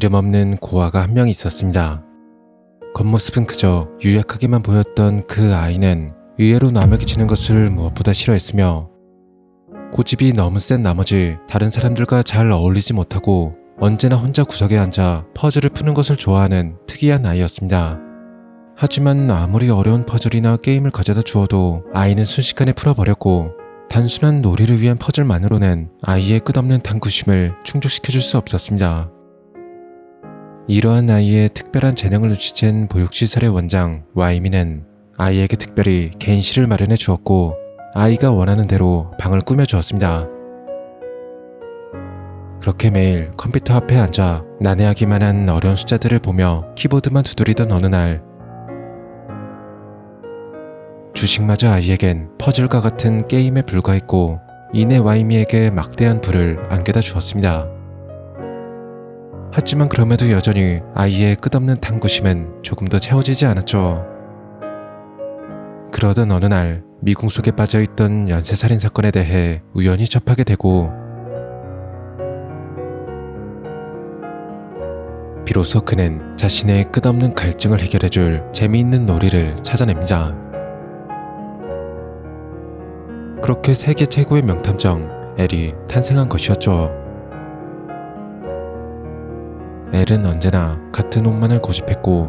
이름 없는 고아가 한 명 있었습니다. 겉모습은 그저 유약하게만 보였던 그 아이는 의외로 남에게 지는 것을 무엇보다 싫어했으며 고집이 너무 센 나머지 다른 사람들과 잘 어울리지 못하고 언제나 혼자 구석에 앉아 퍼즐을 푸는 것을 좋아하는 특이한 아이였습니다. 하지만 아무리 어려운 퍼즐이나 게임을 가져다 주어도 아이는 순식간에 풀어버렸고 단순한 놀이를 위한 퍼즐만으로는 아이의 끝없는 탐구심을 충족시켜줄 수 없었습니다. 이러한 아이의 특별한 재능을 눈치챈 보육시설의 원장 와이미는 아이에게 특별히 개인실을 마련해 주었고 아이가 원하는 대로 방을 꾸며주었습니다. 그렇게 매일 컴퓨터 앞에 앉아 난해하기만 한 어려운 숫자들을 보며 키보드만 두드리던 어느 날 주식마저 아이에겐 퍼즐과 같은 게임에 불과했고 이내 와이미에게 막대한 부를 안겨다 주었습니다. 하지만 그럼에도 여전히 아이의 끝없는 탐구심은 조금도 채워지지 않았죠. 그러던 어느 날 미궁 속에 빠져있던 연쇄살인 사건에 대해 우연히 접하게 되고 비로소 그는 자신의 끝없는 갈증을 해결해줄 재미있는 놀이를 찾아냅니다. 그렇게 세계 최고의 명탐정 엘이 탄생한 것이었죠. 엘은 언제나 같은 옷만을 고집했고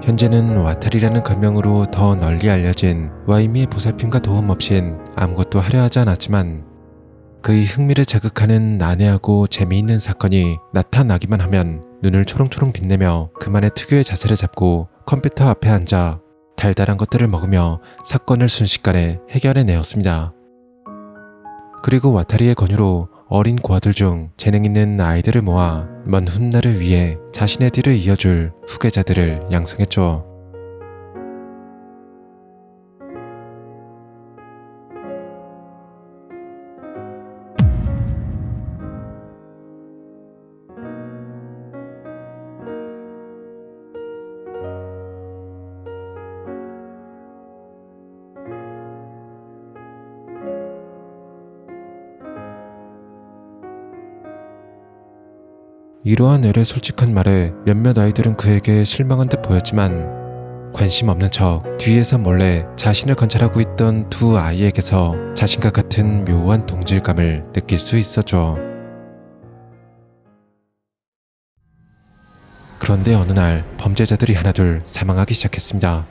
현재는 와탈이라는 별명으로 더 널리 알려진 와이미의 보살핌과 도움 없인 아무것도 하려 하지 않았지만 그의 흥미를 자극하는 난해하고 재미있는 사건이 나타나기만 하면 눈을 초롱초롱 빛내며 그만의 특유의 자세를 잡고 컴퓨터 앞에 앉아 달달한 것들을 먹으며 사건을 순식간에 해결해내었습니다. 그리고 와타리의 권유로 어린 고아들 중 재능 있는 아이들을 모아 먼 훗날을 위해 자신의 뒤를 이어줄 후계자들을 양성했죠. 이러한 엘의 솔직한 말에 몇몇 아이들은 그에게 실망한 듯 보였지만 관심 없는 척 뒤에서 몰래 자신을 관찰하고 있던 두 아이에게서 자신과 같은 묘한 동질감을 느낄 수 있었죠. 그런데 어느 날 범죄자들이 하나둘 사망하기 시작했습니다.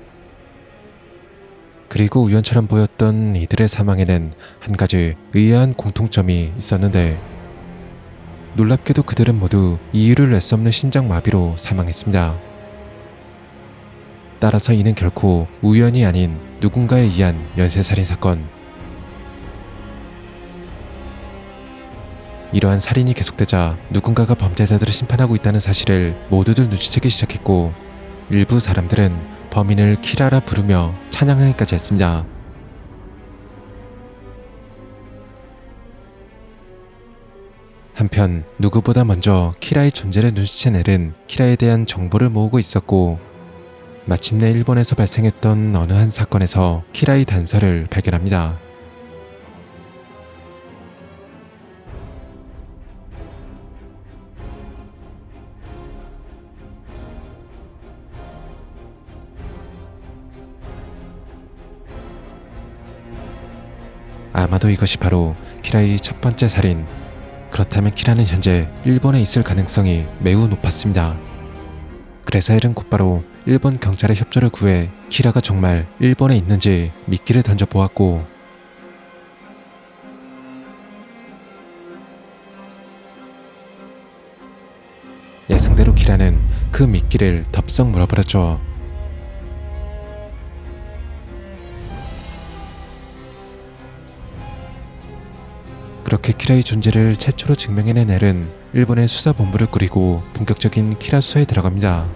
그리고 우연처럼 보였던 이들의 사망에는 한 가지 의아한 공통점이 있었는데 놀랍게도 그들은 모두 이유를 낼 수 없는 심장마비로 사망했습니다. 따라서 이는 결코 우연이 아닌 누군가에 의한 연쇄살인 사건. 이러한 살인이 계속되자 누군가가 범죄자들을 심판하고 있다는 사실을 모두들 눈치채기 시작했고 일부 사람들은 범인을 키라라 부르며 찬양하기까지 했습니다. 한편 누구보다 먼저 키라의 존재를 눈치챈 엘은 키라에 대한 정보를 모으고 있었고 마침내 일본에서 발생했던 어느 한 사건에서 키라의 단서를 발견합니다. 아마도 이것이 바로 키라의 첫 번째 살인. 그렇다면 키라는 현재 일본에 있을 가능성이 매우 높았습니다. 그래서 엘은 곧바로 일본 경찰의 협조를 구해 키라가 정말 일본에 있는지 미끼를 던져보았고 예상대로 키라는 그 미끼를 덥석 물어버렸죠. 그렇게 키라의 존재를 최초로 증명해낸 엘은 일본의 수사본부를 꾸리고 본격적인 키라 수사에 들어갑니다.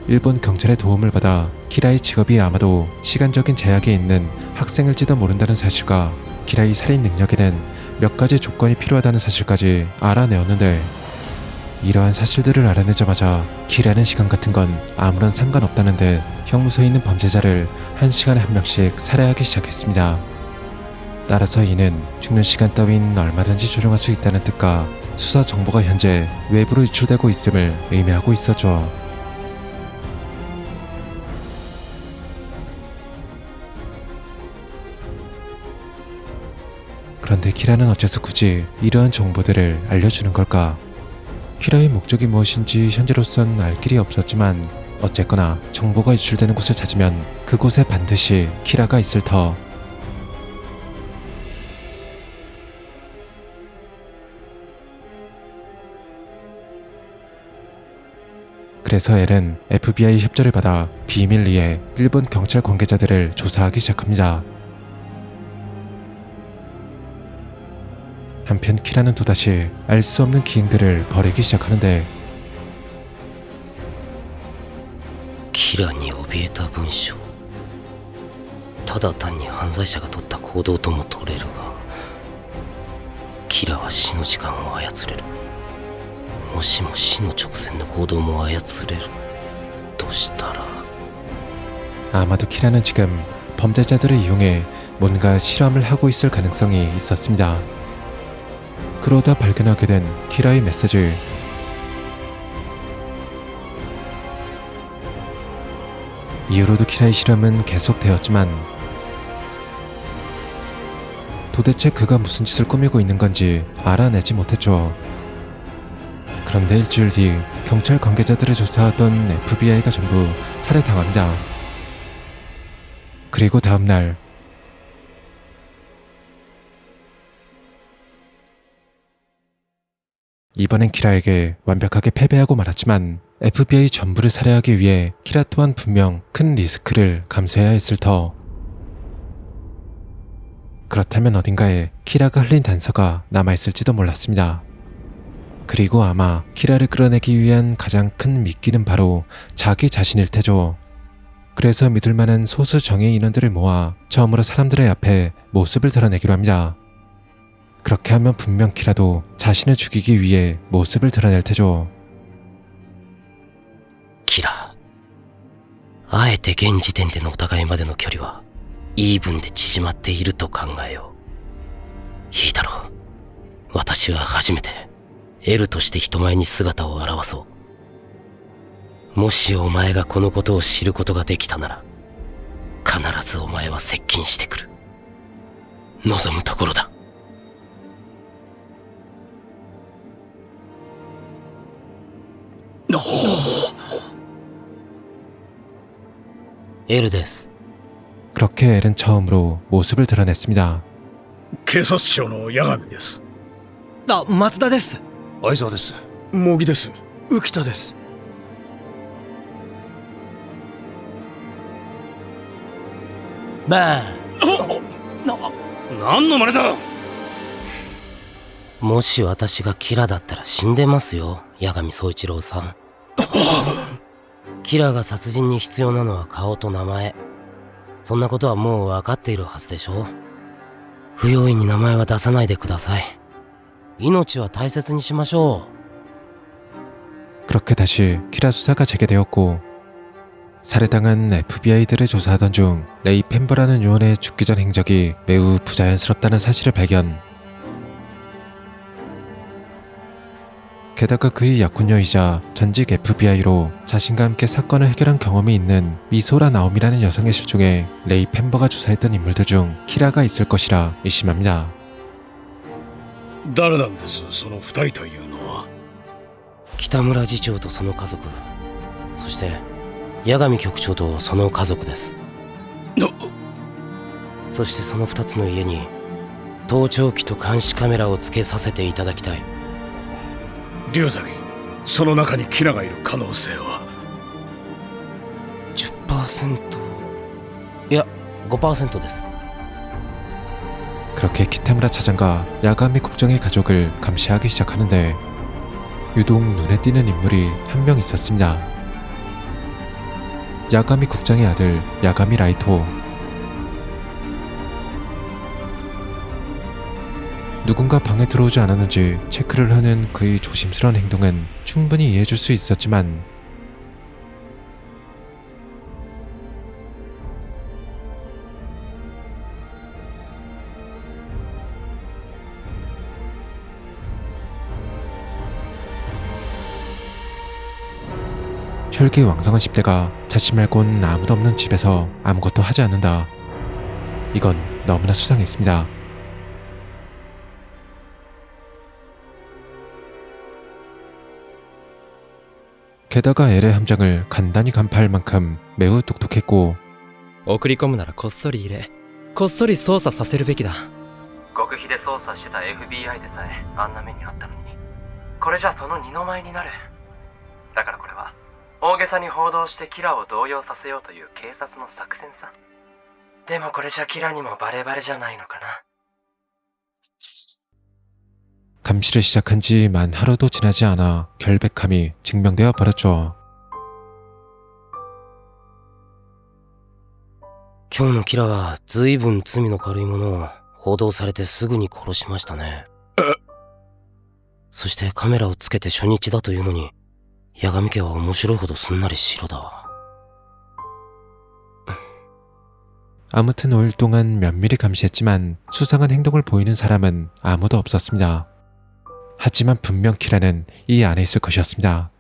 일본 경찰의 도움을 받아 키라의 직업이 아마도 시간적인 제약에 있는 학생일지도 모른다는 사실과 키라의 살인 능력에는 몇 가지 조건이 필요하다는 사실까지 알아내었는데 이러한 사실들을 알아내자마자 키라는 시간 같은 건 아무런 상관없다는 듯 형무소에 있는 범죄자를 한 시간에 한 명씩 살해하기 시작했습니다. 따라서 이는 죽는 시간 따윈 얼마든지 조정할 수 있다는 뜻과 수사 정보가 현재 외부로 유출되고 있음을 의미하고 있었죠. 그런데 키라는 어째서 굳이 이러한 정보들을 알려주는 걸까? 키라의 목적이 무엇인지 현재로선 알 길이 없었지만 어쨌거나 정보가 유출되는 곳을 찾으면 그곳에 반드시 키라가 있을 터. 그래서 엘은 FBI 협조를 받아 비밀리에 일본 경찰 관계자들을 조사하기 시작합니다. 한편 키라는 또다시 알 수 없는 기행들을 벌이기 시작하는데 キラに怯えた文章ただ単に犯罪者が取った行動とも取れるがキラは死の時間を操れるもしも死の直前の行動も操れるとしたら 아마도 키라는 지금 범죄자들을 이용해 뭔가 실험을 하고 있을 가능성이 있었습니다. 그러다 발견하게 된 키라의 메시지. 이후로도 키라의 실험은 계속되었지만 도대체 그가 무슨 짓을 꾸미고 있는 건지 알아내지 못했죠. 그런데 일주일 뒤 경찰 관계자들을 조사하던 FBI가 전부 살해당합니다. 그리고 다음날 이번엔 키라에게 완벽하게 패배하고 말았지만 FBI 전부를 살해하기 위해 키라 또한 분명 큰 리스크를 감수해야 했을 터. 그렇다면 어딘가에 키라가 흘린 단서가 남아있을지도 몰랐습니다. 그리고 아마 키라를 끌어내기 위한 가장 큰 미끼는 바로 자기 자신일 테죠. 그래서 믿을 만한 소수 정예 인원들을 모아 처음으로 사람들의 앞에 모습을 드러내기로 합니다. 그렇게 하면 분명 키라도 자신을 죽이기 위해 모습을 드러낼 테죠. キラあえて現時点でのお互いまでの距離はイーブンで縮まっていると考えよういいだろう私は初めてエルとして人前に姿を現そうもしお前がこのことを知ることができたなら必ずお前は接近してくる望むところだエルです 그렇게 엘은 처음으로 모습을 드러냈습니다. 警察庁の八神です。あ、松田です。相沢です。茂木です。浮田です。バーン何の真似だ。もし私がキラだったら死んでますよ八神宗一郎さんキラが殺人に必要なのは顔と名前そんなことはもう分かっているはずでしょ不用意に名前は出さないでください命は大切にしましょう 그렇게 다시 키라 수사가 재개되었고 살해당한 FBI들을 조사하던 중 레이 펜버라는 요원의 죽기 전 행적이 매우 부자연스럽다는 사실을 발견. 게다가 그의 약혼녀이자 전직 FBI로 자신과 함께 사건을 해결한 경험이 있는 미소라 나옴이라는 여성의 실종에 레이 펜버가 조사했던 인물들 중 키라가 있을 것이라 의심합니다. 誰なんです、その二人というのは。北村次長とその家族そして八神局長とその家族ですそしてその2つの家に盗聴器と監視カメラをつけさせていただきたい龍崎、その中にキラがいる可能性は 10%いや 5% です 그렇게 키타무라 차장과 야가미 국장의 가족을 감시하기 시작하는데 유독 눈에 띄는 인물이 한 명 있었습니다. 야가미 국장의 아들 야가미 라이토. 누군가 방에 들어오지 않았는지 체크를 하는 그의 조심스러운 행동은 충분히 이해해줄 수 있었지만 혈기왕성한 10대가 자신 말곤 아무도 없는 집에서 아무것도 하지 않는다. 이건 너무나 수상했습니다. 게다가 엘의 함정을 간단히 간파할 만큼 매우 똑똑했고 送り込むならこっそり入れこっそり操作させるべきだ。極秘で操作してた FBI でさえあんな目にあったのに、これじゃその二の舞になる。だからこれは大げさに報道してキラを動揺させようという警察の作戦さ。でもこれじゃキラにもバレバレじゃないのかな。 감시를 시작한 지 만 하루도 지나지 않아 결백함이 증명되어 버렸죠. 今日のキラは随分罪の軽いものを報道されてすぐに殺しましたね。そしてカメラをつけて初日だというのに、八神家は面白いほどすんなり白だ。 아무튼 5일 동안 면밀히 감시했지만 수상한 행동을 보이는 사람은 아무도 없었습니다. 하지만 분명 키라는 이 안에 있을 것이었습니다.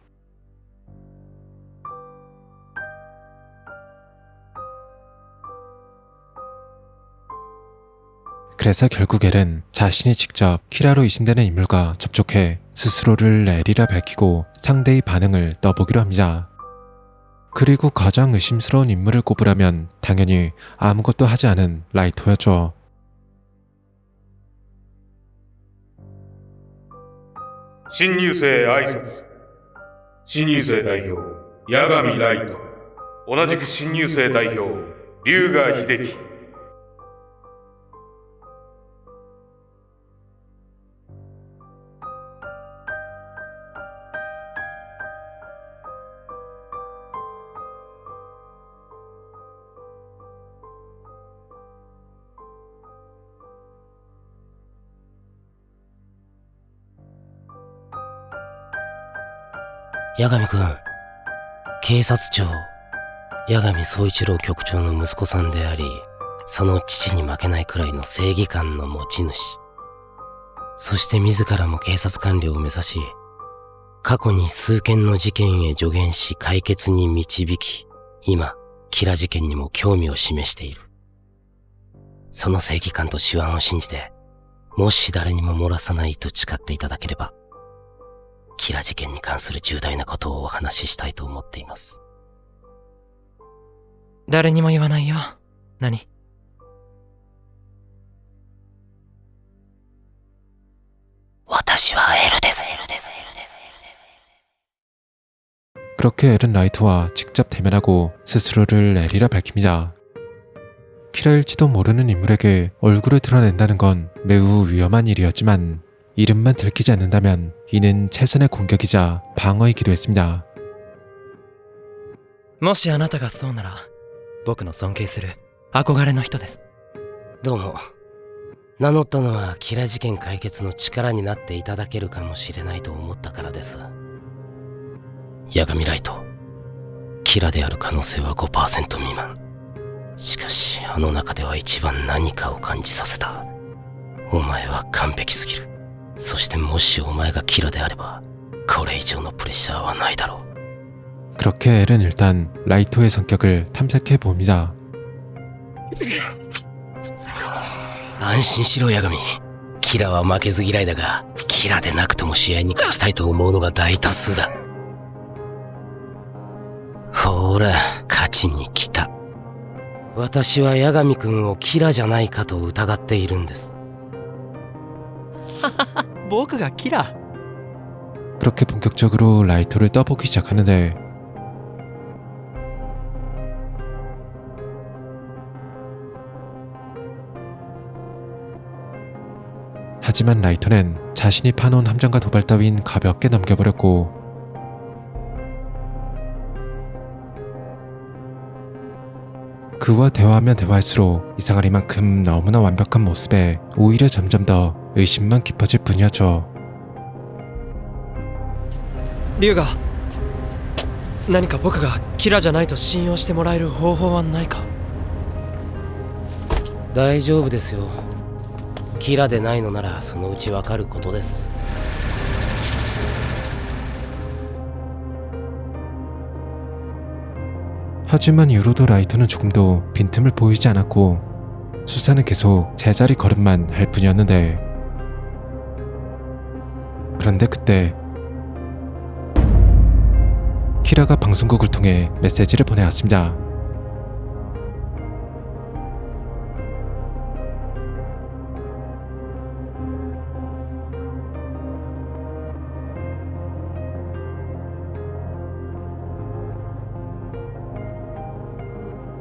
그래서 결국 엘은 자신이 직접 키라로 의심되는 인물과 접촉해 스스로를 엘이라 밝히고 상대의 반응을 떠보기로 합니다. 그리고 가장 의심스러운 인물을 꼽으라면 당연히 아무것도 하지 않은 라이토였죠. 신입생挨拶。新入生代表、八神ライト。同じく新入生代表、龍河秀樹。八神くん、警察庁、八神総一郎局長の息子さんであり、その父に負けないくらいの正義感の持ち主。そして自らも警察官僚を目指し、過去に数件の事件へ助言し解決に導き、今、キラ事件にも興味を示している。その正義感と手腕を信じて、もし誰にも漏らさないと誓っていただければ、キラ事件に関する重大なことをお話ししたいと思っています。誰にも言わないよ。何？ 私はエルです。 그렇게 엘은 라이트와 직접 대면하고 스스로를 엘이라 밝힙니다. 키라일지도 모르는 인물에게 얼굴을 드러낸다는 건 매우 위험한 일이었지만 이름만 들키지 않는다면 이는 최선의 공격이자 방어이기도 했습니다. もしあなたがそうなら、僕の尊敬する憧れの人です。どうも。名乗ったのはキラ事件解決の力になっていただけるかもしれないと思ったからです。八神ライト、キラである可能性は 5% 未満。しかしあの中では一番何かを感じさせた。お前は完璧すぎる。そしてもしお前がキラであればこれ以上のプレッシャーはないだろう。 그렇게 엘은 일단 라이토의 성격을 탐색해 봅니다. 安心しろ八神。キラは負けず嫌いだが、キラでなくとも試合に勝ちたいと思うのが大多数だ。ほら、勝ちに来た。私は八神くんをキラじゃないかと疑っているんです。僕がキラ。 그렇게 본격적으로 라이토를 떠보기 시작하는데 하지만 라이토는 자신이 파놓은 함정과 도발 따윈 가볍게 넘겨버렸고 그와 대화하면 대화할수록 이상하리만큼 너무나 완벽한 모습에 오히려 점점 더 의심만 깊어질 뿐이었죠. 龍河、何か僕がキラじゃないと信用してもらえる方法はないか？大丈夫ですよ。キラでないのならそのうちわかることです。 하지만 이후로도 라이토는 조금도 빈틈을 보이지 않았고 수사는 계속 제자리 걸음만 할 뿐이었는데, 그런데 그때 키라가 방송국을 통해 메시지를 보내왔습니다.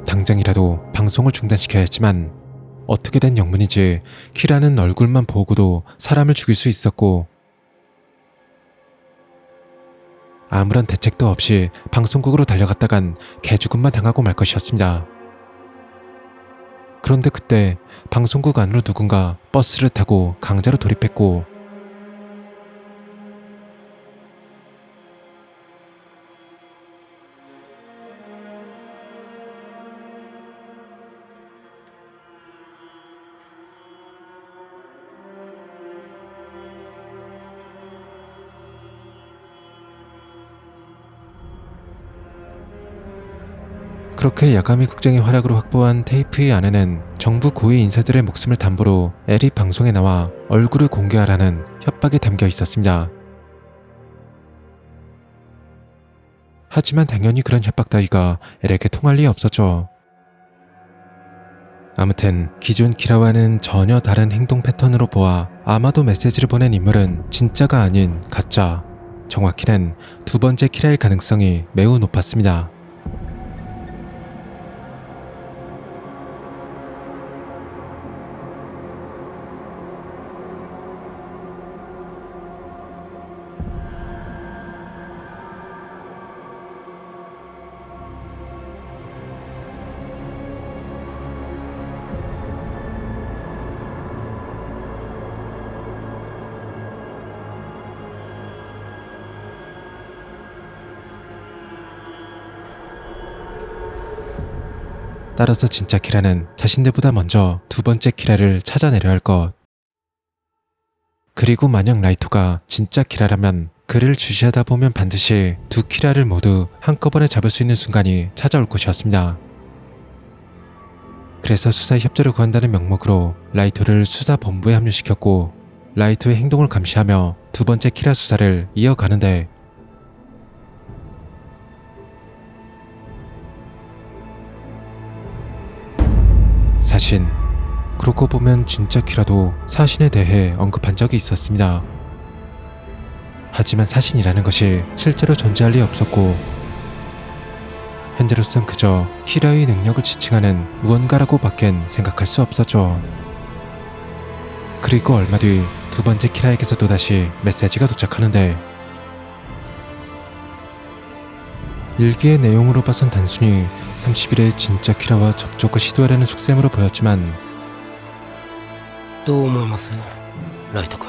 당장이라도 방송을 중단시켜야 했지만 어떻게 된 영문인지 키라는 얼굴만 보고도 사람을 죽일 수 있었고, 아무런 대책도 없이 방송국으로 달려갔다간 개죽음만 당하고 말 것이었습니다. 그런데 그때 방송국 안으로 누군가 버스를 타고 강제로 돌입했고, 그렇게 야가미 국장의 활약으로 확보한 테이프의 안에는 정부 고위 인사들의 목숨을 담보로 엘이 방송에 나와 얼굴을 공개하라는 협박이 담겨 있었습니다. 하지만 당연히 그런 협박 따위가 엘에게 통할 리 없었죠. 아무튼 기존 키라와는 전혀 다른 행동 패턴으로 보아 아마도 메시지를 보낸 인물은 진짜가 아닌 가짜, 정확히는 두 번째 키라일 가능성이 매우 높았습니다. 따라서 진짜 키라는 자신들보다 먼저 두 번째 키라를 찾아내려 할 것. 그리고 만약 라이토가 진짜 키라라면 그를 주시하다 보면 반드시 두 키라를 모두 한꺼번에 잡을 수 있는 순간이 찾아올 것이었습니다. 그래서 수사에 협조를 구한다는 명목으로 라이토를 수사본부에 합류시켰고, 라이토의 행동을 감시하며 두 번째 키라 수사를 이어가는데, 사신, 그러고 보면 진짜 키라도 사신에 대해 언급한 적이 있었습니다. 하지만 사신이라는 것이 실제로 존재할 리 없었고, 현재로선 그저 키라의 능력을 지칭하는 무언가라고 밖엔 생각할 수 없었죠. 그리고 얼마 뒤 두 번째 키라에게서 또다시 메시지가 도착하는데, 일기의 내용으로 봐선 단순히 30일에 진짜 키라와 접촉을 시도하려는 속셈으로 보였지만, どう思います、ライト君。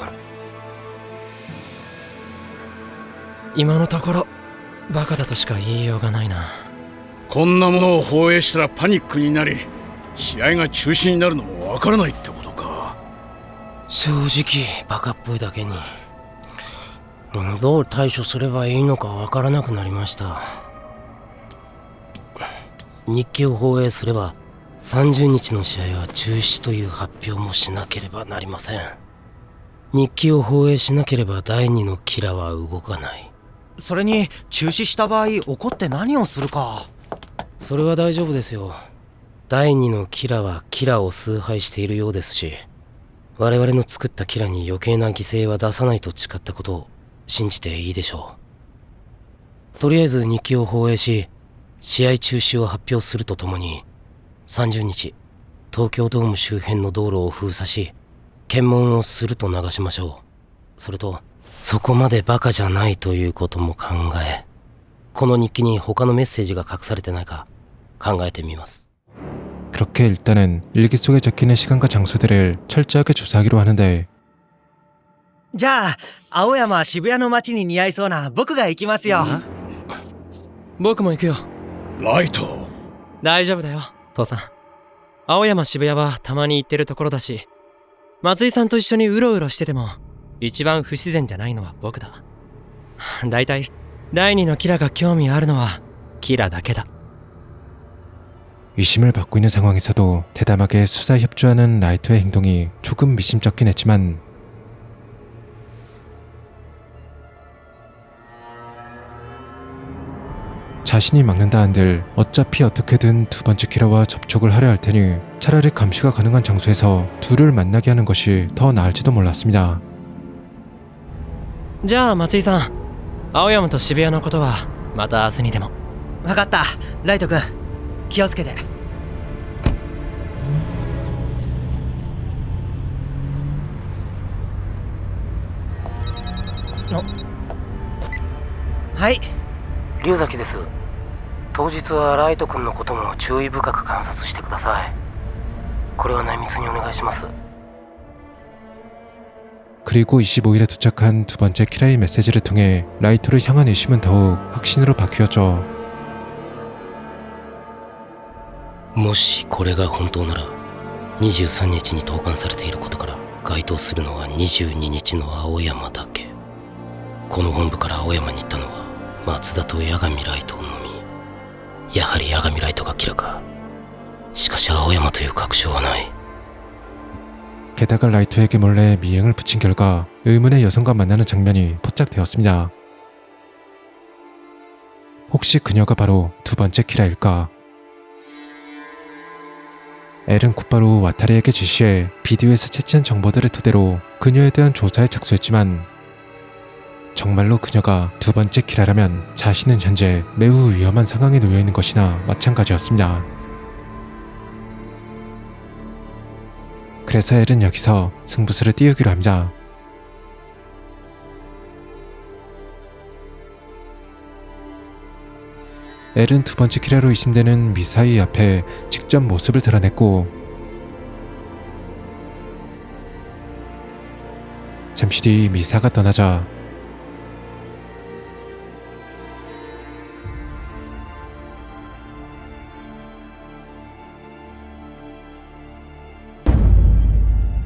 今のところバカだとしか言いようがないな。こんなものを放映したらパニックになり試合が中止になるのもわからないってことか。正直バカっぽいだけに、どう対処すればいいのかわからなくなりました。日記を放映すれば30日の試合は中止という発表もしなければなりません。日記を放映しなければ第2のキラは動かない。それに中止した場合怒って何をするか。それは大丈夫ですよ。第2のキラはキラを崇拝しているようですし、我々の作ったキラに余計な犠牲は出さないと誓ったことを信じていいでしょう。とりあえず日記を放映し、試合中止を発表するとともに、30日東京ドーム周辺の道路を封鎖し検問をすると流しましょう。それとそこまでバカじゃないということも考え、この日記に他のメッセージが隠されてないか考えてみます。 그렇게 일단은 일기 속에 적히는 시간과 장소들을 철저하게 조사하기로 하는데, じゃあ青山渋谷の街に似合いそうな僕が行きますよ。僕も行くよ。ライト、大丈夫だよ父さん。青山渋谷はたまに行ってるところだし、松井さんと一緒にうろうろしてても一番不自然じゃないのは僕だ。だいたい第2のキラが興味あるのはキラだけだ。 의심을 받고 있는 상황에서도 대담하게 수사에 협조하는 라이토의 행동이 조금 미심쩍긴 했지만 자신이 막는다 한들 어차피 어떻게든 두 번째 키라와 접촉을 하려 할 테니 차라리 감시가 가능한 장소에서 둘을 만나게 하는 것이 더 나을지도 몰랐습니다. じゃあ松井さん、青山と渋谷のことはまた明日にでも。わかった。ライト君、気をつけて。はい。龍崎です。当日はライト君のことも注意深く観察してください。これは内密にお願いします。 그리고 25일에 도착한 두 번째 키라의 메시지를 통해 라이토를 향한 의심은 더욱 확신으로 바뀌었죠. もしこれが本当なら23日に投函されていることから該当するのは22日の青山だけ。この本部から青山に行ったのは松田と八神ライトのみ。やはり八神ライトがキラか。しかし青山という確証はない。 게다가 라이토에게 몰래 미행을 붙인 결과 의문의 여성과 만나는 장면이 포착되었습니다. 혹시 그녀가 바로 두 번째 키라일까? 엘은 곧바로 와타리에게 지시해 비디오에서 채취한 정보들을 토대로 그녀에 대한 조사에 착수했지만 정말로 그녀가 두 번째 키라라면 자신은 현재 매우 위험한 상황에 놓여 있는 것이나 마찬가지였습니다. 그래서 엘은 여기서 승부수를 띄우기로 합니다. 엘은 두 번째 키라로 의심되는 미사이 앞에 직접 모습을 드러냈고 잠시 뒤 미사가 떠나자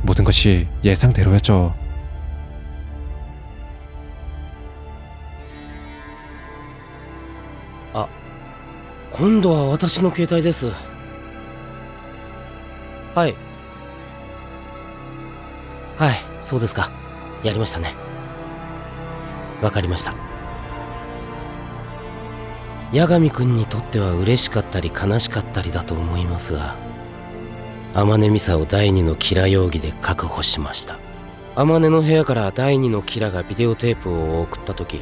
모든 것이 예상대로였죠. 아, 今度は私の携帯です。はい。はい、そうですか。やりましたね。わかりました。八神君にとっては嬉しかったり悲しかったりだと思いますが、天音美沙を第二のキラ容疑で確保しました。天音の部屋から第二のキラがビデオテープを送った時、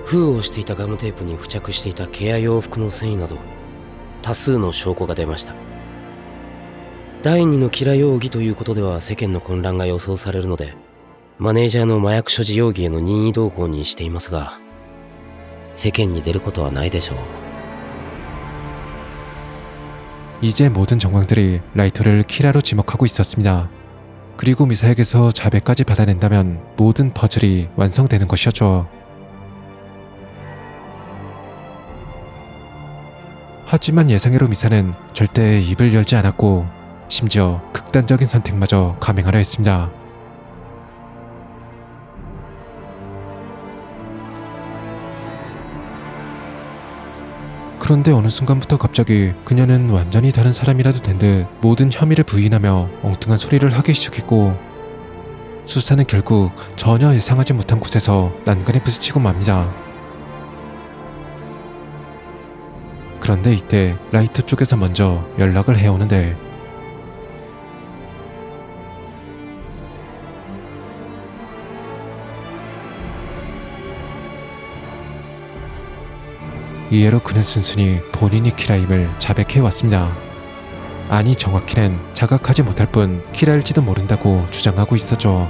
封をしていたガムテープに付着していた毛や洋服の繊維など多数の証拠が出ました。第二のキラ容疑ということでは世間の混乱が予想されるので、マネージャーの麻薬所持容疑への任意同行にしていますが、世間に出ることはないでしょう。 이제 모든 정황들이 라이토를 키라로 지목하고 있었습니다. 그리고 미사에게서 자백까지 받아낸다면 모든 퍼즐이 완성되는 것이었죠. 하지만 예상외로 미사는 절대 입을 열지 않았고 심지어 극단적인 선택마저 감행하려 했습니다. 그런데 어느 순간부터 갑자기 그녀는 완전히 다른 사람이라도 된 듯 모든 혐의를 부인하며 엉뚱한 소리를 하기 시작했고 수사는 결국 전혀 예상하지 못한 곳에서 난간에 부딪히고 맙니다. 그런데 이때 라이트 쪽에서 먼저 연락을 해오는데 이해로 그는 순순히 본인이 키라임을 자백해왔습니다. 아니 정확히는 자각하지 못할 뿐 키라일지도 모른다고 주장하고 있었죠.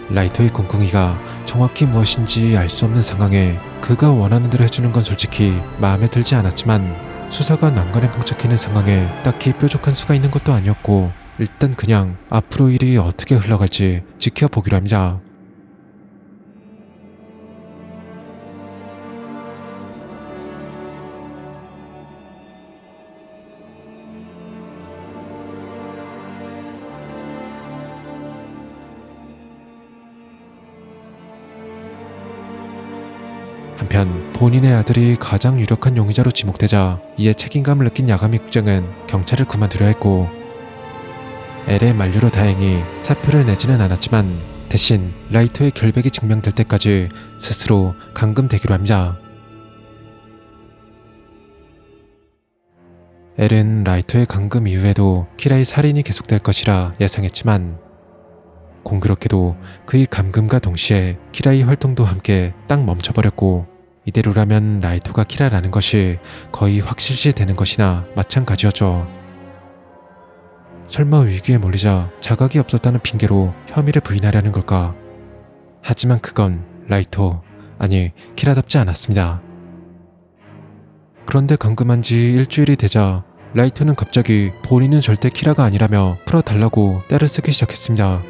라이토의 꿍꿍이가 정확히 무엇인지 알 수 없는 상황에 그가 원하는 대로 해주는 건 솔직히 마음에 들지 않았지만 수사가 난간에 봉착해 있는 상황에 딱히 뾰족한 수가 있는 것도 아니었고 일단 그냥 앞으로 일이 어떻게 흘러갈지 지켜보기로 합니다. 한편 본인의 아들이 가장 유력한 용의자로 지목되자 이에 책임감을 느낀 야가미 국장은 경찰을 그만두려 했고, 엘의 만류로 다행히 사표를 내지는 않았지만 대신 라이토의 결백이 증명될 때까지 스스로 감금되기로 합니다. 엘은 라이토의 감금 이후에도 키라의 살인이 계속될 것이라 예상했지만 공교롭게도 그의 감금과 동시에 키라의 활동도 함께 딱 멈춰버렸고, 이대로라면 라이토가 키라라는 것이 거의 확실시 되는 것이나 마찬가지였죠. 설마 위기에 몰리자 자각이 없었다는 핑계로 혐의를 부인하려는 걸까? 하지만 그건 라이토, 아니 키라답지 않았습니다. 그런데 감금한 지 일주일이 되자 라이토는 갑자기 본인은 절대 키라가 아니라며 풀어달라고 떼를 쓰기 시작했습니다.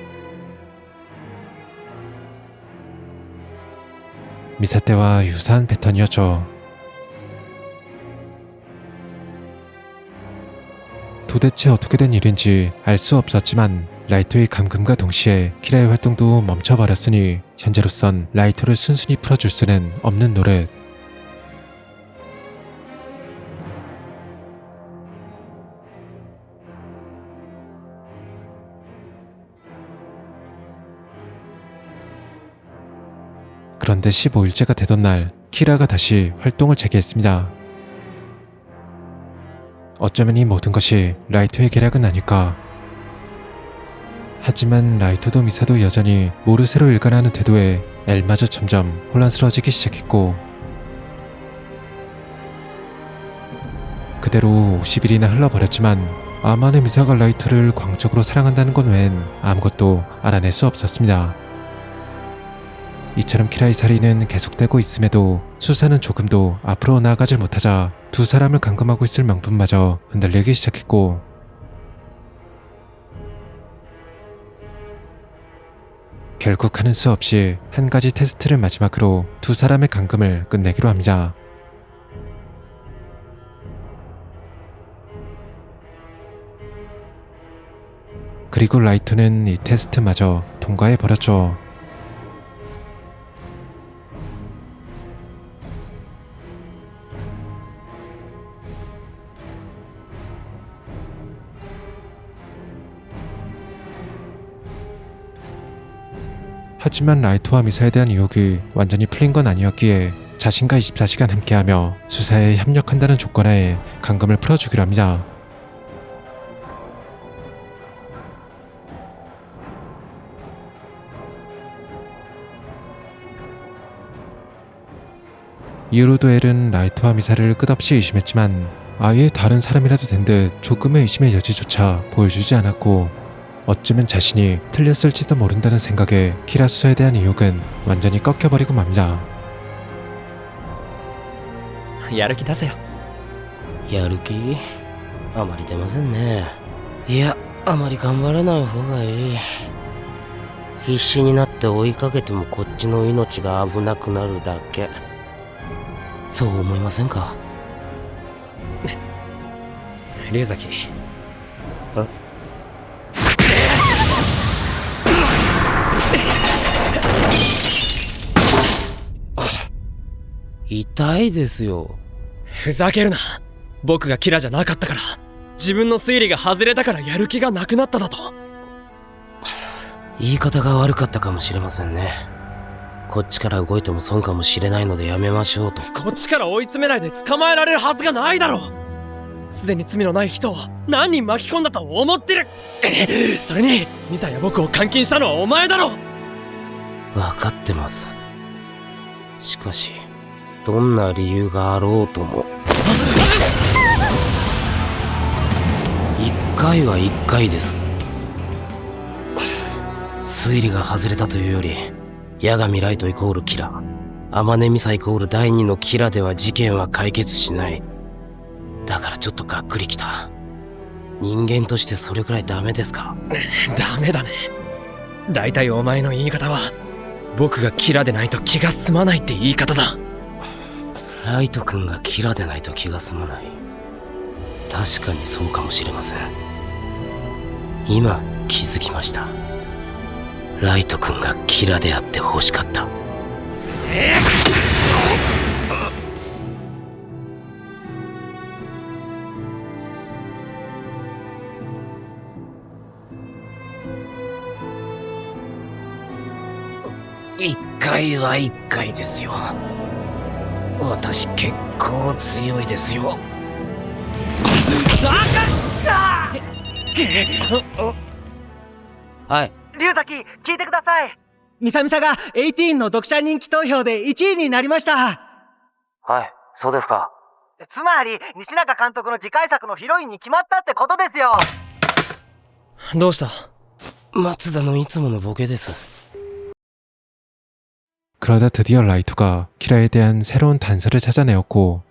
미사 때와 유사한 패턴이었죠. 도대체 어떻게 된 일인지 알 수 없었지만 라이토의 감금과 동시에 키라의 활동도 멈춰버렸으니 현재로선 라이토를 순순히 풀어줄 수는 없는 노릇. 그런데 15일째가 되던 날 키라가 다시 활동을 재개했습니다. 어쩌면 이 모든 것이 라이토의 계략은 아닐까. 하지만 라이토도 미사도 여전히 모르쇠로 일관하는 태도에 엘마저 점점 혼란스러워지기 시작했고, 그대로 50일이나 흘러버렸지만 아만의 미사가 라이토를 광적으로 사랑한다는 것 외엔 아무것도 알아낼 수 없었습니다. 이처럼 키라의 살인은 계속되고 있음에도 수사는 조금도 앞으로 나아가질 못하자 두 사람을 감금하고 있을 명분마저 흔들리기 시작했고, 결국 하는 수 없이 한 가지 테스트를 마지막으로 두 사람의 감금을 끝내기로 합니다. 그리고 라이토는 이 테스트마저 통과해버렸죠. 하지만 라이토와 미사에 대한 의혹이 완전히 풀린 건 아니었기에 자신과 24시간 함께하며 수사에 협력한다는 조건하에 감금을 풀어주기로 합니다. 이후로도 엘은 라이토와 미사를 끝없이 의심했지만 아예 다른 사람이라도 된 듯 조금의 의심의 여지조차 보여주지 않았고, 어쩌면 자신이 틀렸을지도 모른다는 생각에 키라 수사에 대한 의혹은 완전히 꺾여버리고 맙니다. やる気出せよ。やる気あまり出ませんね。いや、あまり頑張らない方がいい。必死になって追いかけてもこっちの命が危なくなるだけ。そう思いませんか？龍崎。痛いですよ。ふざけるな。僕がキラじゃなかったから、自分の推理が外れたからやる気がなくなっただと。言い方が悪かったかもしれませんね。こっちから動いても損かもしれないのでやめましょうと。こっちから追い詰めないで捕まえられるはずがないだろう。すでに罪のない人を何人巻き込んだと思ってる。それにミサや僕を監禁したのはお前だろ。分かってます。しかしどんな理由があろうとも一回は一回です。推理が外れたというより、八神ライトイコールキラ、天音ミサイコール第二のキラでは事件は解決しない。だからちょっとがっくりきた。人間としてそれくらいダメですか？ダメだね。だいたいお前の言い方は、僕がキラでないと気が済まないって言い方だ。ライト君がキラでないと気が済まない。確かにそうかもしれません。今気づきました。ライト君がキラであって欲しかった。一回は一回ですよ。私結構強いですよ。はい。龍崎、聞いてください。ミサミサが18の読者人気投票で1位になりました。はい、そうですか。つまり、西中監督の次回作のヒロインに決まったってことですよ。どうした？松田のいつものボケです。 그러다 드디어 라이토가 키라에 대한 새로운 단서를 찾아내었고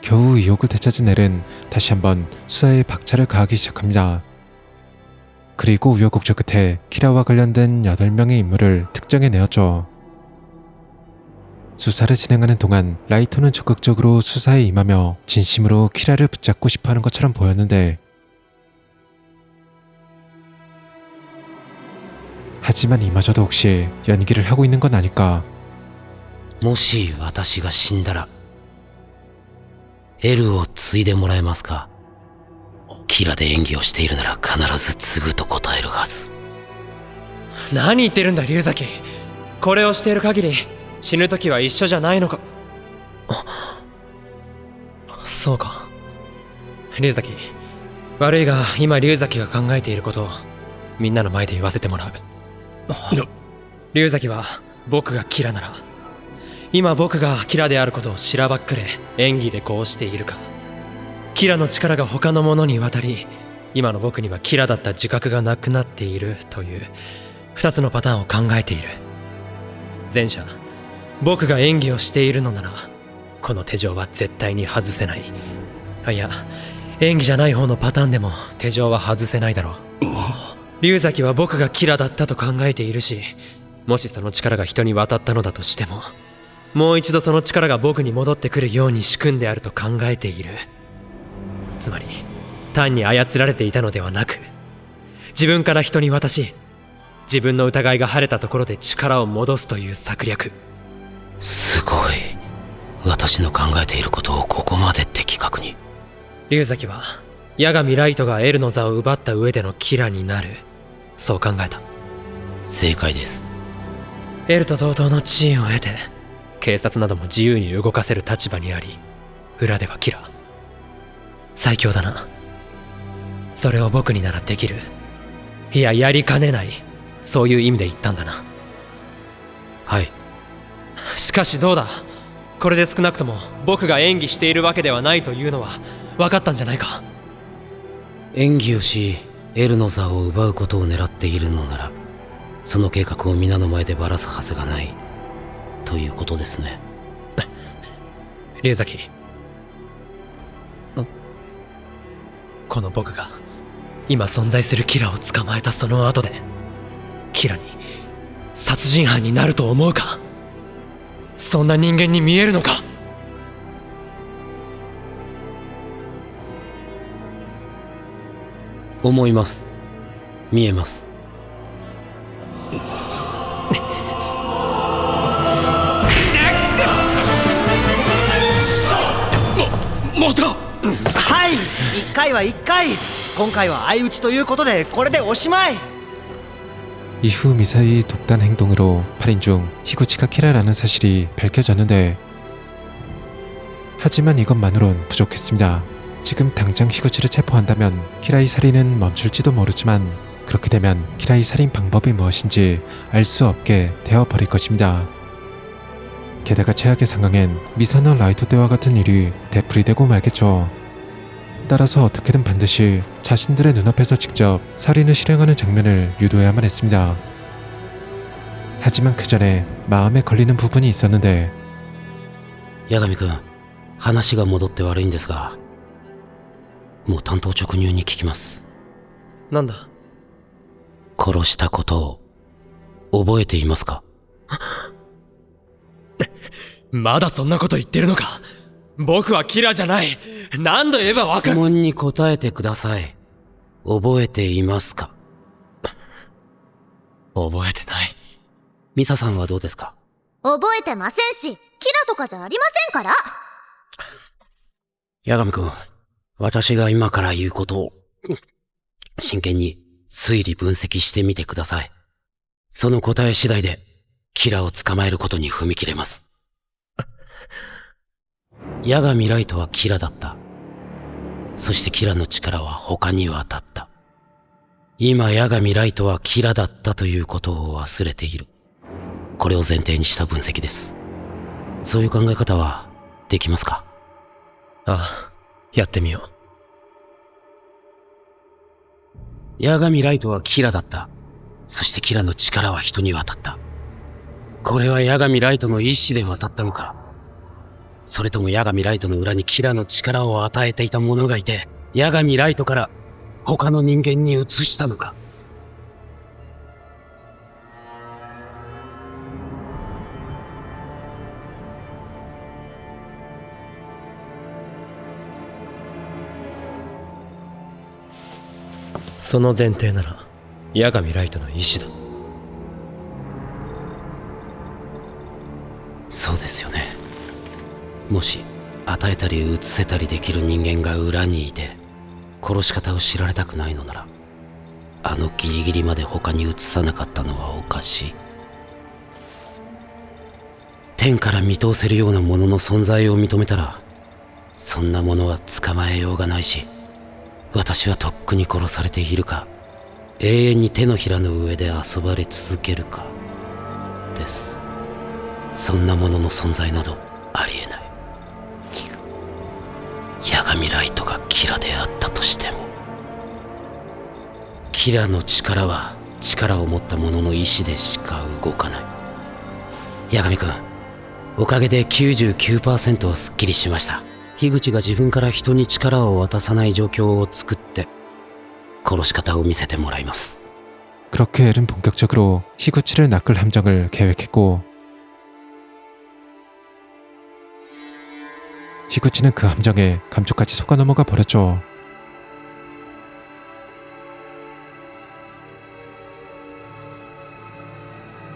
겨우 의혹을 되찾은 엘은 다시 한번 수사에 박차를 가하기 시작합니다. 그리고 우여곡절 끝에 키라와 관련된 8명의 인물을 특정해내었죠. 수사를 진행하는 동안 라이토는 적극적으로 수사에 임하며 진심으로 키라를 붙잡고 싶어하는 것처럼 보였는데 하지만 이마저도 혹시 연기를 하고 있는 건 아닐까? もし私が死んだら L を継いでもらえますか。キラで演技をしているなら必ず継ぐと答えるはず。何言ってるんだ龍崎。これをしている限り死ぬ時は一緒じゃないのか。そうか。龍崎、悪いが今龍崎が考えていることをみんなの前で言わせてもらう。龍崎は僕がキラなら、今僕がキラであることをしらばっくれ演技でこうしているか、キラの力が他の者に渡り今の僕にはキラだった自覚がなくなっているという2つのパターンを考えている。前者、僕が演技をしているのならこの手錠は絶対に外せない。いや、演技じゃない方のパターンでも手錠は外せないだろう。龍崎は僕がキラだったと考えているし、もしその力が人に渡ったのだとしてももう一度その力が僕に戻ってくるように仕組んであると考えている。つまり単に操られていたのではなく、自分から人に渡し、自分の疑いが晴れたところで力を戻すという策略。すごい。私の考えていることをここまで的確に。龍崎は八神ライトがエルの座を奪った上でのキラになる、そう考えた。正解です。エルと同等の地位を得て警察なども自由に動かせる立場にあり、裏ではキラ。最強だな。それを僕にならできる。いや、やりかねない。そういう意味で言ったんだな。はい。しかしどうだ、これで少なくとも僕が演技しているわけではないというのは分かったんじゃないか。演技をし、エルの座を奪うことを狙っているのなら、その計画を皆の前でばらすはずがないということですね。龍崎、この僕が今存在するキラを捕まえたその後でキラに殺人犯になると思うか。そんな人間に見えるのか。思います。見えます。またはい、1回は1回。今回は相打ちということでこれでおしまい。 이후 미사의 독단 행동으로 8인 중 히구치가 키라라는 사실이 밝혀졌는데 하지만 이것만으론 부족했습니다. 지금 당장 히구치를 체포한다면 키라의 살인은 멈출지도 모르지만 그렇게 되면 키라의 살인 방법이 무엇인지 알 수 없게 되어버릴 것입니다. 게다가 최악의 상황엔 미사나 라이토 때와 같은 일이 되풀이되고 말겠죠. 따라서 어떻게든 반드시 자신들의 눈앞에서 직접 살인을 실행하는 장면을 유도해야만 했습니다. 하지만 그 전에 마음에 걸리는 부분이 있었는데 八神君、話が戻って悪いんですが、もう単刀直入に聞きます。なんだ。殺したことを覚えていますか？まだそんなこと言ってるのか。僕はキラじゃない。何度言えばわか質る。問に答えてください。覚えていますか？覚えてない。ミサさんはどうですか？覚えてませんし、キラとかじゃありませんから。八神くん、私が今から言うことを、真剣に推理分析してみてください。その答え次第で、キラを捕まえることに踏み切れます。八神ライトはキラだった。そしてキラの力は他に渡った。今八神ライトはキラだったということを忘れている。これを前提にした分析です。そういう考え方はできますか？ああ、やってみよう。八神ライトはキラだった。そしてキラの力は人に渡った。これは八神ライトの意志で渡ったのか？それとも八神ライトの裏にキラの力を与えていた者がいて、八神ライトから他の人間に移したのか？その前提なら、八神ライトの意志だ。そうですよね。もし与えたり移せたりできる人間が裏にいて、殺し方を知られたくないのなら、あのギリギリまで他に移さなかったのはおかしい。天から見通せるようなものの存在を認めたら、そんなものは捕まえようがないし、私はとっくに殺されているか、永遠に手のひらの上で遊ばれ続けるかです。そんなものの存在などありえない。八神ライトがキラであったとしても、キラの力は力を持った者の意志でしか動かない。八神くん、おかげで 99% はすっきりしました。樋口が自分から人に力を渡さない状況を作って殺し方を見せてもらいます。 그렇게 엘은 본격적으로 히구치를 낚을 함정을 계획했고, 히구치는 그 함정에 감쪽같이 속아 넘어가 버렸죠.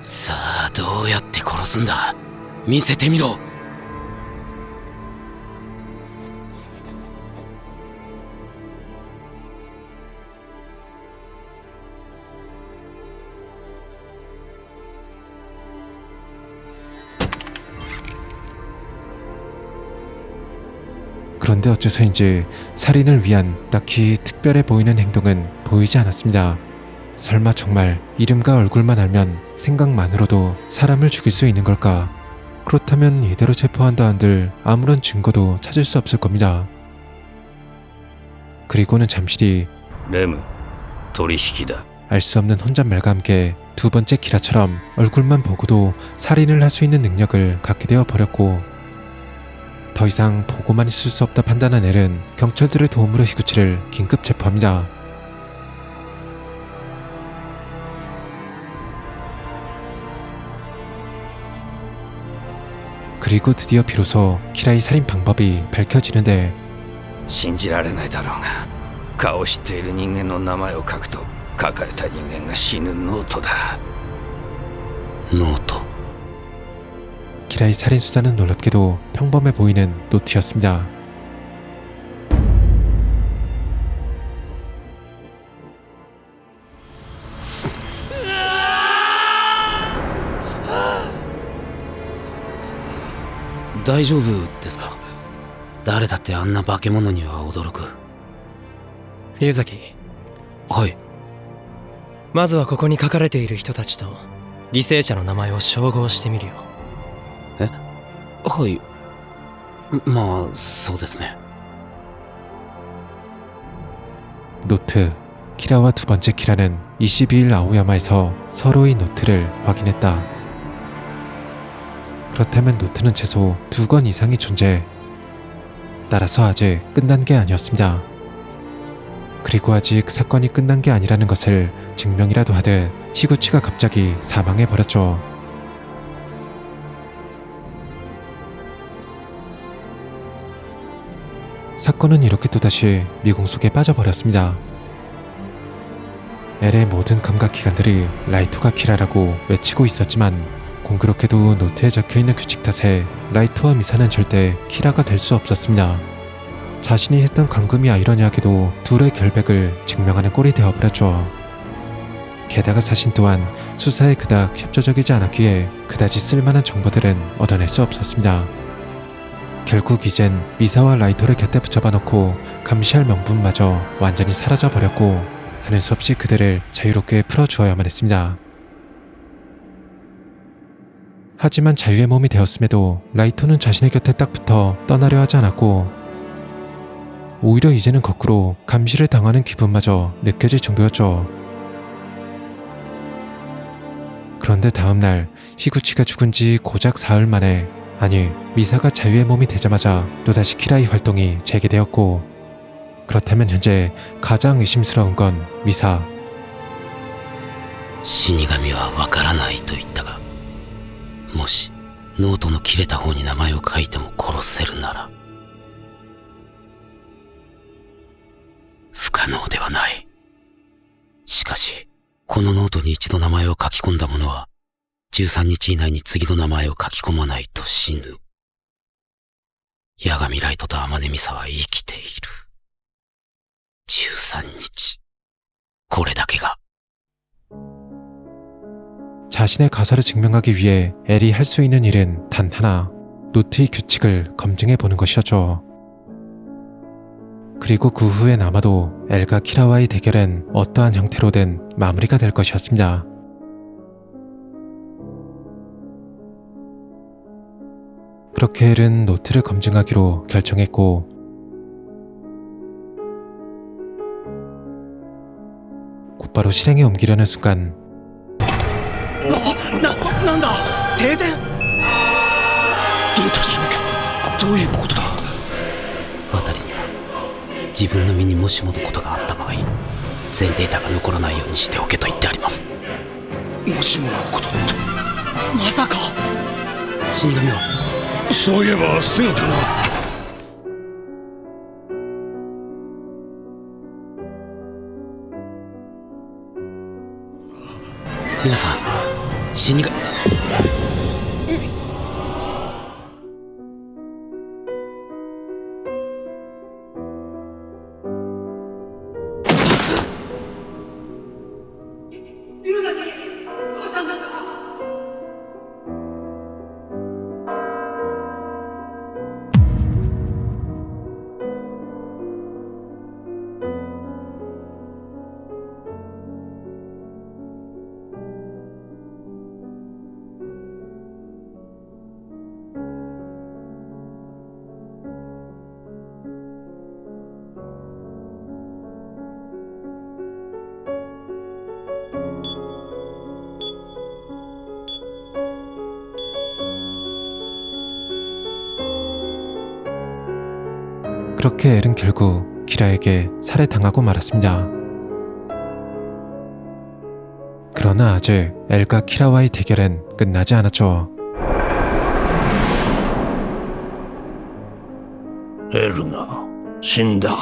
자, どうやって殺すんだ？見せてみろ。그런데 어째서인지 살인을 위한 딱히 특별해 보이는 행동은 보이지 않았습니다. 설마 정말 이름과 얼굴만 알면 생각만으로도 사람을 죽일 수 있는 걸까? 그렇다면 이대로 체포한다 한들 아무런 증거도 찾을 수 없을 겁니다. 그리고는 잠시 뒤 レム、取引だ。 알 수 없는 혼잣말과 함께 두 번째 키라처럼 얼굴만 보고도 살인을 할 수 있는 능력을 갖게 되어 버렸고, 더 이상 보고만 있을 수 없다 판단한 엘은 경찰들의 도움으로 히구치를 긴급 체포합니다. 그리고 드디어 비로소 키라의 살인 방법이 밝혀지는데, 信じられないだろうが、顔を知っている人間の名前を書くと、書かれた人間が死ぬノートだ。ノート。 키라의 살인 수단은 놀랍게도 평범해 보이는 노트였습니다. 다이조브ですか？誰だってあんな化け物には驚く。龍崎、はい。まずはここに書かれている人たちと犠牲者の名前を照合してみるよ。はい。まあ、そうですね。 노트. 키라와 두 번째 키라는 22일 아오야마에서 서로의 노트를 확인했다. 그렇다면 노트는 최소 2권 이상이 존재. 따라서 아직 끝난 게 아니었습니다. 그리고 아직 사건이 끝난 게 아니라는 것을 증명이라도 하듯 히구치가 갑자기 사망해버렸죠. 사건은 이렇게 또다시 미궁 속에 빠져버렸습니다. 엘의 모든 감각기관들이 라이토가 키라라고 외치고 있었지만 공교롭게도 노트에 적혀있는 규칙 탓에 라이토와 미사는 절대 키라가 될 수 없었습니다. 자신이 했던 감금이 아이러니하게도 둘의 결백을 증명하는 꼴이 되어버렸죠. 게다가 자신 또한 수사에 그닥 협조적이지 않았기에 그다지 쓸만한 정보들은 얻어낼 수 없었습니다. 결국 이젠 미사와 라이토를 곁에 붙잡아 놓고 감시할 명분마저 완전히 사라져버렸고 하는 수 없이 그들을 자유롭게 풀어주어야만 했습니다. 하지만 자유의 몸이 되었음에도 라이토는 자신의 곁에 딱 붙어 떠나려 하지 않았고 오히려 이제는 거꾸로 감시를 당하는 기분마저 느껴질 정도였죠. 그런데 다음날 히구치가 죽은 지 고작 사흘 만에, 아니 미사가 자유의 몸이 되자마자 또다시 키라의 활동이 재개되었고, 그렇다면 현재 가장 의심스러운 건 미사. 死神はわからないと言ったが、もしノートの切れた方に名前を書いても殺せるなら不可能ではない。しかしこのノートに一度名前を書き込んだ者は13日以内に次の名前を書き込まないと死ぬ。八神ライトと天音ミサは生きている。13日。これだけが。 자신의 가설을 증명하기 위해 엘이 할 수 있는 일은 단 하나, 노트의 규칙을 검증해 보는 것이었죠. 그리고 그 후엔 아마도 엘과 키라와의 대결은 어떠한 형태로든 마무리가 될 것이었습니다. 그렇게 엘은 노트를 검증하기로 결정했고, 곧바로 실행에 옮기려는 순간 なんだ停電。どういった状況？どういうことだ？あたりには自分の身にもしものことがあった場合、全データが残らないようにしておけと言ってあります。もしものことってまさか死神はそういえば姿が。皆さん、死神。그렇게 엘은 결국 키라에게 살해당하고 말았습니다. 그러나 아직 엘과 키라와의 대결은 끝나지 않았죠. エルが死んだ。